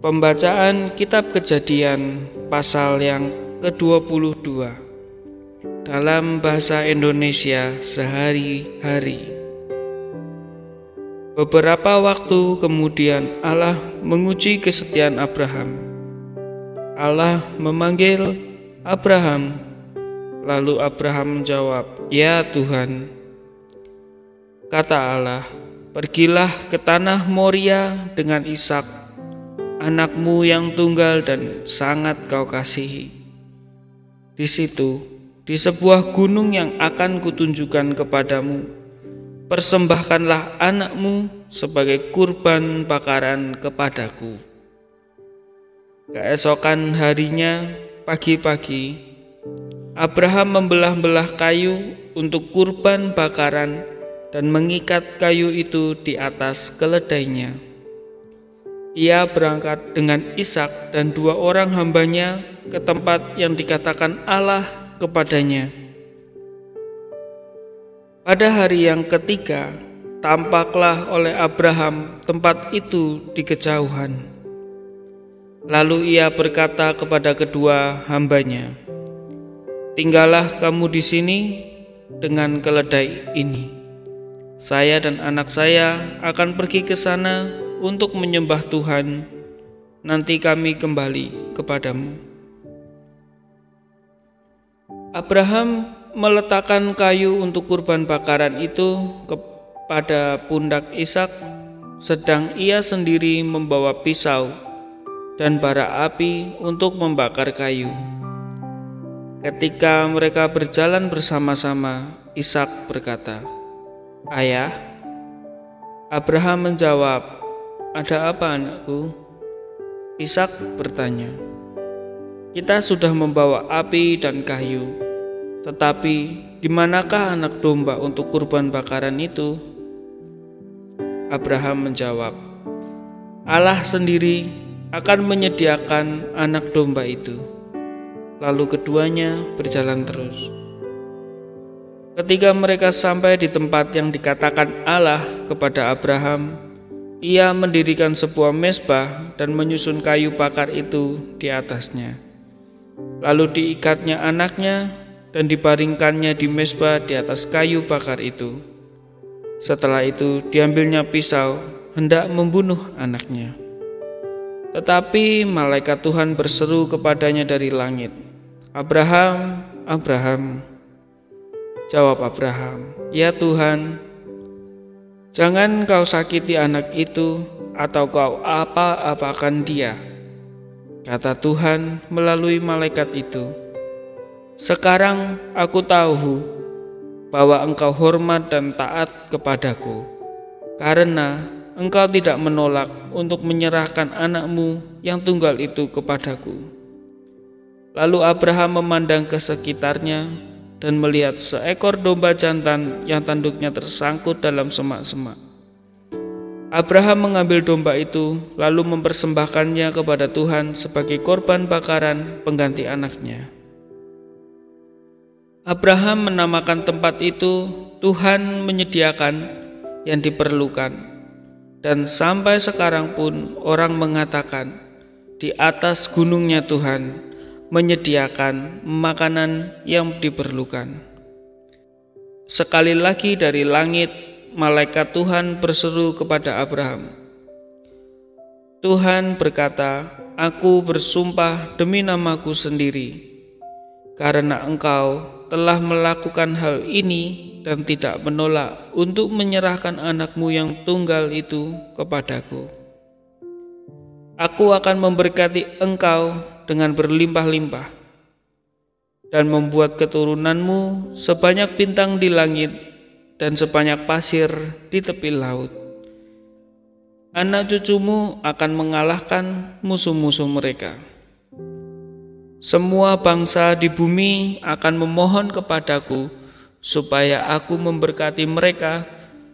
Pembacaan Kitab Kejadian pasal yang ke-22 dalam bahasa Indonesia sehari-hari. Beberapa waktu kemudian Allah menguji kesetiaan Abraham. Allah memanggil Abraham, lalu Abraham menjawab, "Ya Tuhan." Kata Allah, "Pergilah ke tanah Moria dengan Ishak, anakmu yang tunggal dan sangat kau kasihi. Di situ, di sebuah gunung yang akan kutunjukkan kepadamu, persembahkanlah anakmu sebagai kurban bakaran kepadaku." Keesokan harinya, pagi-pagi, Abraham membelah-belah kayu untuk kurban bakaran dan mengikat kayu itu di atas keledainya. Ia berangkat dengan Ishak dan 2 orang hambanya ke tempat yang dikatakan Allah kepadanya. Pada hari yang ketiga, tampaklah oleh Abraham tempat itu di kejauhan. Lalu ia berkata kepada kedua hambanya, "Tinggallah kamu di sini dengan keledai ini. Saya dan anak saya akan pergi ke sana untuk menyembah Tuhan, nanti kami kembali kepadamu." Abraham meletakkan kayu untuk kurban bakaran itu kepada pundak Ishak, sedang ia sendiri membawa pisau dan bara api untuk membakar kayu. Ketika mereka berjalan bersama-sama, Ishak berkata, "Ayah." Abraham menjawab, "Ada apa, anakku?" Ishak bertanya, "Kita sudah membawa api dan kayu, tetapi di manakah anak domba untuk kurban bakaran itu?" Abraham menjawab, "Allah sendiri akan menyediakan anak domba itu." Lalu keduanya berjalan terus. Ketika mereka sampai di tempat yang dikatakan Allah kepada Abraham, ia mendirikan sebuah mezbah dan menyusun kayu bakar itu di atasnya. Lalu diikatnya anaknya dan dibaringkannya di mezbah di atas kayu bakar itu. Setelah itu diambilnya pisau hendak membunuh anaknya. Tetapi malaikat Tuhan berseru kepadanya dari langit, "Abraham, Abraham." Jawab Abraham, "Ya Tuhan, jangan kau sakiti anak itu atau kau apa-apakan dia." Kata Tuhan melalui malaikat itu, "Sekarang aku tahu bahwa engkau hormat dan taat kepadaku, karena engkau tidak menolak untuk menyerahkan anakmu yang tunggal itu kepadaku." Lalu Abraham memandang ke sekitarnya dan melihat seekor domba jantan yang tanduknya tersangkut dalam semak-semak. Abraham mengambil domba itu lalu mempersembahkannya kepada Tuhan sebagai korban bakaran pengganti anaknya. Abraham menamakan tempat itu Tuhan menyediakan yang diperlukan, dan sampai sekarang pun orang mengatakan di atas gunungnya Tuhan menyediakan makanan yang diperlukan. Sekali lagi dari langit, malaikat Tuhan berseru kepada Abraham. Tuhan berkata, "Aku bersumpah demi namaku sendiri, karena engkau telah melakukan hal ini dan tidak menolak untuk menyerahkan anakmu yang tunggal itu kepadaku. Aku akan memberkati engkau dengan berlimpah-limpah dan membuat keturunanmu sebanyak bintang di langit dan sebanyak pasir di tepi laut. Anak cucumu akan mengalahkan musuh-musuh mereka. Semua bangsa di bumi akan memohon kepadaku supaya aku memberkati mereka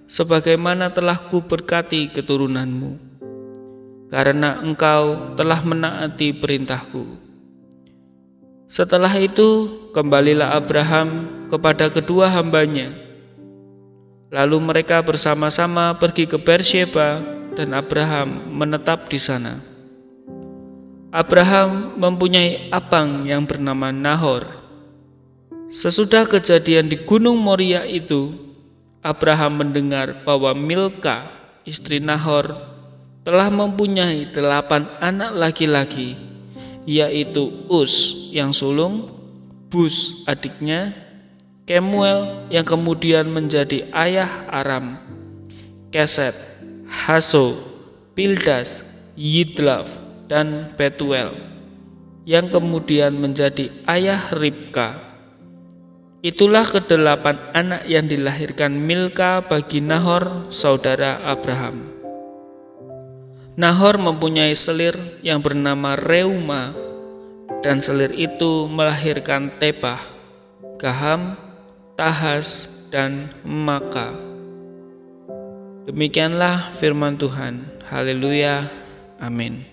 sebagaimana telah kuberkati keturunanmu, karena engkau telah menaati perintahku." Setelah itu kembalilah Abraham kepada kedua hambanya. Lalu mereka bersama-sama pergi ke Beersheba dan Abraham menetap di sana. Abraham mempunyai abang yang bernama Nahor. Sesudah kejadian di Gunung Moria itu, Abraham mendengar bahwa Milka, istri Nahor, telah mempunyai 8 anak laki-laki, yaitu Uz yang sulung, Bus adiknya, Kemuel yang kemudian menjadi ayah Aram, Keset, Haso, Pildas, Yidlaf, dan Betuel yang kemudian menjadi ayah Ribka. Itulah ke-8 anak yang dilahirkan Milka bagi Nahor, saudara Abraham. Nahor mempunyai selir yang bernama Reuma, dan selir itu melahirkan Tebah, Gaham, Tahas, dan Maka. Demikianlah firman Tuhan. Haleluya. Amin.